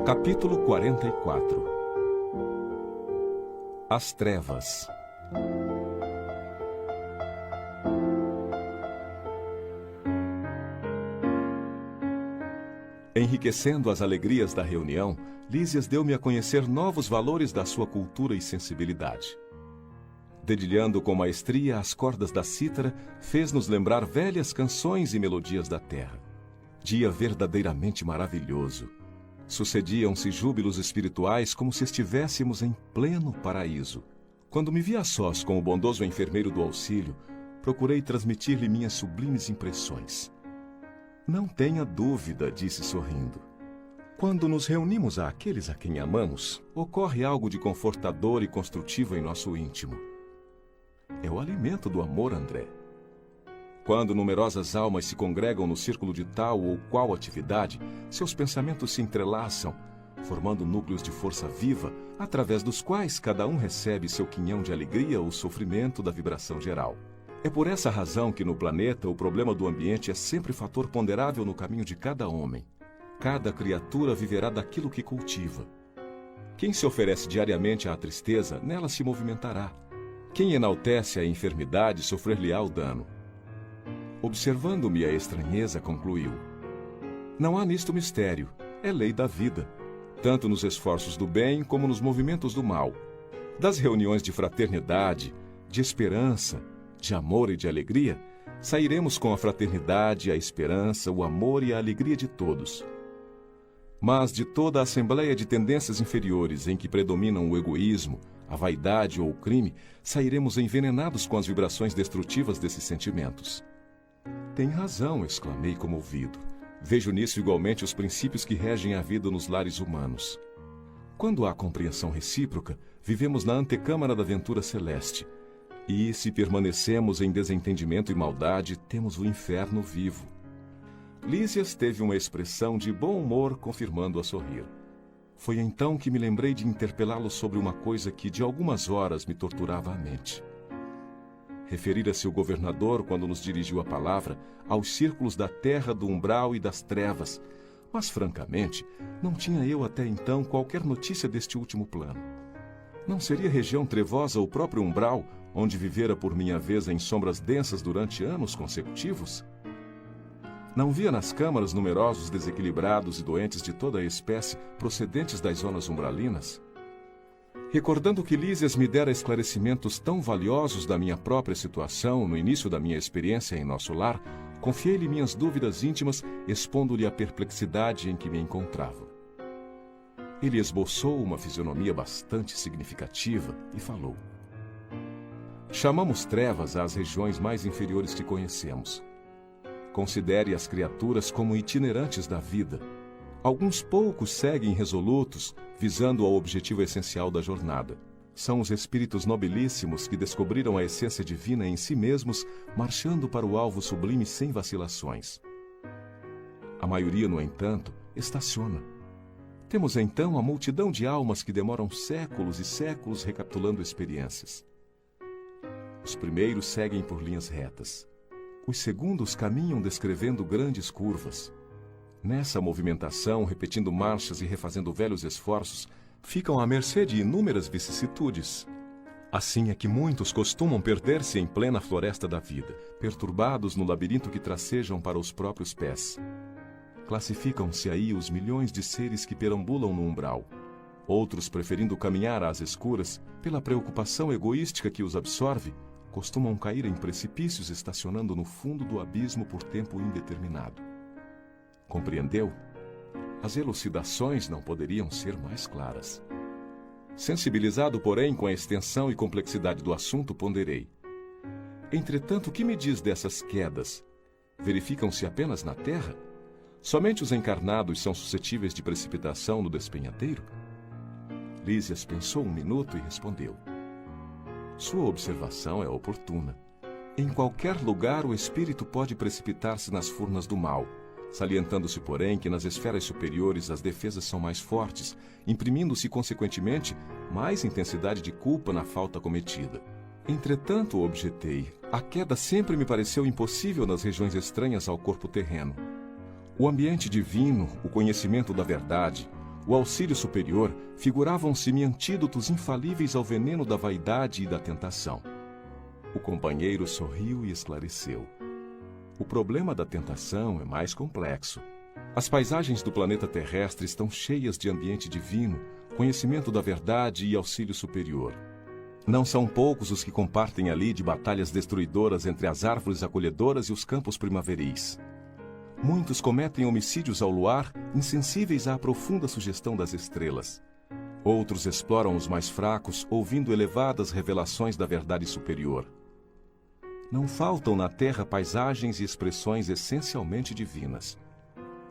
Capítulo 44. As trevas. Enriquecendo as alegrias da reunião, Lísias deu-me a conhecer novos valores da sua cultura e sensibilidade. Dedilhando com maestria as cordas da cítara, fez-nos lembrar velhas canções e melodias da terra. Dia verdadeiramente maravilhoso. Sucediam-se júbilos espirituais como se estivéssemos em pleno paraíso. Quando me vi a sós com o bondoso enfermeiro do auxílio, procurei transmitir-lhe minhas sublimes impressões. Não tenha dúvida, disse sorrindo. Quando nos reunimos àqueles a quem amamos, ocorre algo de confortador e construtivo em nosso íntimo. É o alimento do amor, André. Quando numerosas almas se congregam no círculo de tal ou qual atividade, seus pensamentos se entrelaçam, formando núcleos de força viva, através dos quais cada um recebe seu quinhão de alegria ou sofrimento da vibração geral. É por essa razão que no planeta o problema do ambiente é sempre fator ponderável no caminho de cada homem. Cada criatura viverá daquilo que cultiva. Quem se oferece diariamente à tristeza, nela se movimentará. Quem enaltece a enfermidade, sofrer-lhe-á o dano. Observando-me a estranheza, concluiu: não há nisto mistério, é lei da vida, tanto nos esforços do bem como nos movimentos do mal. Das reuniões de fraternidade, de esperança, de amor e de alegria, sairemos com a fraternidade, a esperança, o amor e a alegria de todos. Mas de toda a assembleia de tendências inferiores em que predominam o egoísmo, a vaidade ou o crime, sairemos envenenados com as vibrações destrutivas desses sentimentos. Tem razão, exclamei comovido. Vejo nisso igualmente os princípios que regem a vida nos lares humanos. Quando há compreensão recíproca, vivemos na antecâmara da ventura celeste. E, se permanecemos em desentendimento e maldade, temos o inferno vivo. Lísias teve uma expressão de bom humor, confirmando a sorrir. Foi então que me lembrei de interpelá-lo sobre uma coisa que de algumas horas me torturava a mente. Referira-se o governador, quando nos dirigiu a palavra, aos círculos da terra, do umbral e das trevas, mas, francamente, não tinha eu até então qualquer notícia deste último plano. Não seria região trevosa o próprio umbral, onde vivera por minha vez em sombras densas durante anos consecutivos? Não via nas câmaras numerosos desequilibrados e doentes de toda a espécie procedentes das zonas umbralinas? Recordando que Lísias me dera esclarecimentos tão valiosos da minha própria situação no início da minha experiência em nosso lar, confiei-lhe minhas dúvidas íntimas, expondo-lhe a perplexidade em que me encontrava. Ele esboçou uma fisionomia bastante significativa e falou: chamamos trevas às regiões mais inferiores que conhecemos. Considere as criaturas como itinerantes da vida. Alguns poucos seguem resolutos, visando ao objetivo essencial da jornada. São os espíritos nobilíssimos que descobriram a essência divina em si mesmos, marchando para o alvo sublime sem vacilações. A maioria, no entanto, estaciona. Temos então a multidão de almas que demoram séculos e séculos recapitulando experiências. Os primeiros seguem por linhas retas. Os segundos caminham descrevendo grandes curvas. Nessa movimentação, repetindo marchas e refazendo velhos esforços, ficam à mercê de inúmeras vicissitudes. Assim é que muitos costumam perder-se em plena floresta da vida, perturbados no labirinto que tracejam para os próprios pés. Classificam-se aí os milhões de seres que perambulam no umbral. Outros, preferindo caminhar às escuras, pela preocupação egoística que os absorve, costumam cair em precipícios estacionando no fundo do abismo por tempo indeterminado. Compreendeu? As elucidações não poderiam ser mais claras. Sensibilizado, porém, com a extensão e complexidade do assunto, ponderei. Entretanto, o que me diz dessas quedas? Verificam-se apenas na Terra? Somente os encarnados são suscetíveis de precipitação no despenhadeiro? Lísias pensou um minuto e respondeu: sua observação é oportuna. Em qualquer lugar o espírito pode precipitar-se nas furnas do mal, salientando-se, porém, que nas esferas superiores as defesas são mais fortes, imprimindo-se, consequentemente, mais intensidade de culpa na falta cometida. Entretanto, objetei, a queda sempre me pareceu impossível nas regiões estranhas ao corpo terreno. O ambiente divino, o conhecimento da verdade, o auxílio superior figuravam-se-me antídotos infalíveis ao veneno da vaidade e da tentação. O companheiro sorriu e esclareceu. O problema da tentação é mais complexo. As paisagens do planeta terrestre estão cheias de ambiente divino, conhecimento da verdade e auxílio superior. Não são poucos os que compartem ali de batalhas destruidoras entre as árvores acolhedoras e os campos primaveris. Muitos cometem homicídios ao luar, insensíveis à profunda sugestão das estrelas. Outros exploram os mais fracos, ouvindo elevadas revelações da verdade superior. Não faltam na terra paisagens e expressões essencialmente divinas.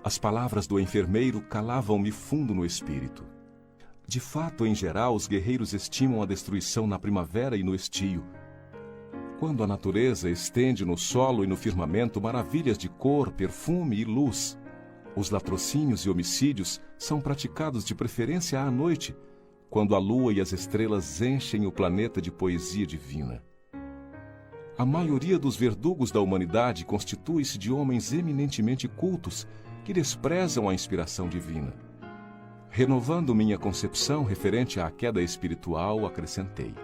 As palavras do enfermeiro calavam-me fundo no espírito. De fato, em geral, os guerreiros estimam a destruição na primavera e no estio. Quando a natureza estende no solo e no firmamento maravilhas de cor, perfume e luz, os latrocínios e homicídios são praticados de preferência à noite, quando a lua e as estrelas enchem o planeta de poesia divina. A maioria dos verdugos da humanidade constitui-se de homens eminentemente cultos que desprezam a inspiração divina. Renovando minha concepção referente à queda espiritual, acrescentei: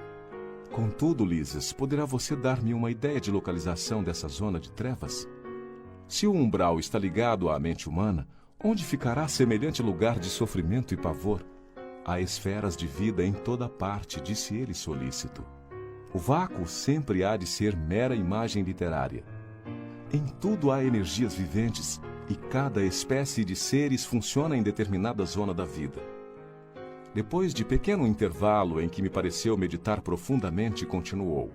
contudo, Lises, poderá você dar-me uma ideia de localização dessa zona de trevas? Se o umbral está ligado à mente humana, onde ficará semelhante lugar de sofrimento e pavor? Há esferas de vida em toda parte, disse ele solícito. O vácuo sempre há de ser mera imagem literária. Em tudo há energias viventes, e cada espécie de seres funciona em determinada zona da vida. Depois de pequeno intervalo em que me pareceu meditar profundamente, continuou: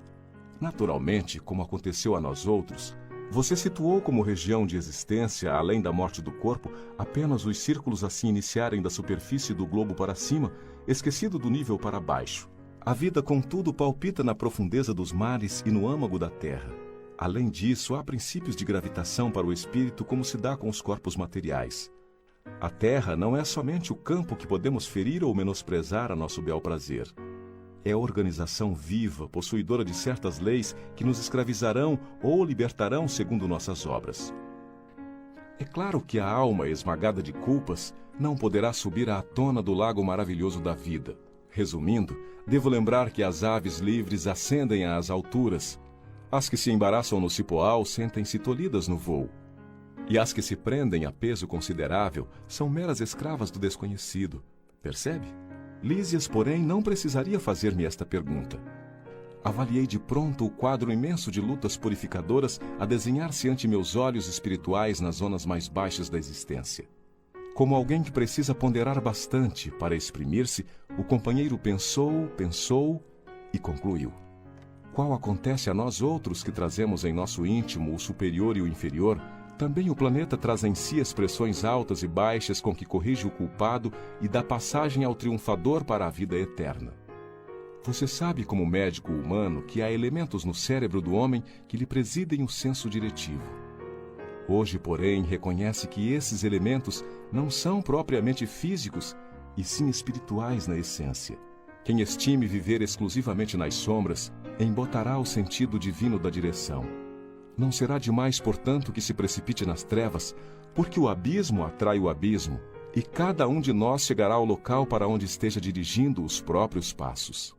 naturalmente, como aconteceu a nós outros, você situou como região de existência, além da morte do corpo, apenas os círculos a se iniciarem da superfície do globo para cima, esquecido do nível para baixo. A vida, contudo, palpita na profundeza dos mares e no âmago da terra. Além disso, há princípios de gravitação para o espírito, como se dá com os corpos materiais. A terra não é somente o campo que podemos ferir ou menosprezar a nosso bel prazer. É a organização viva, possuidora de certas leis que nos escravizarão ou libertarão segundo nossas obras. É claro que a alma esmagada de culpas não poderá subir à tona do lago maravilhoso da vida. Resumindo, devo lembrar que as aves livres ascendem às alturas. As que se embaraçam no cipoal sentem-se tolhidas no voo. E as que se prendem a peso considerável são meras escravas do desconhecido. Percebe? Lísias, porém, não precisaria fazer-me esta pergunta. Avaliei de pronto o quadro imenso de lutas purificadoras a desenhar-se ante meus olhos espirituais nas zonas mais baixas da existência. Como alguém que precisa ponderar bastante para exprimir-se, o companheiro pensou e concluiu: qual acontece a nós outros que trazemos em nosso íntimo o superior e o inferior, também o planeta traz em si expressões altas e baixas com que corrige o culpado e dá passagem ao triunfador para a vida eterna. Você sabe, como médico humano, que há elementos no cérebro do homem que lhe presidem o senso diretivo. Hoje, porém, reconhece que esses elementos não são propriamente físicos, e sim espirituais na essência. Quem estime viver exclusivamente nas sombras, embotará o sentido divino da direção. Não será demais, portanto, que se precipite nas trevas, porque o abismo atrai o abismo, e cada um de nós chegará ao local para onde esteja dirigindo os próprios passos.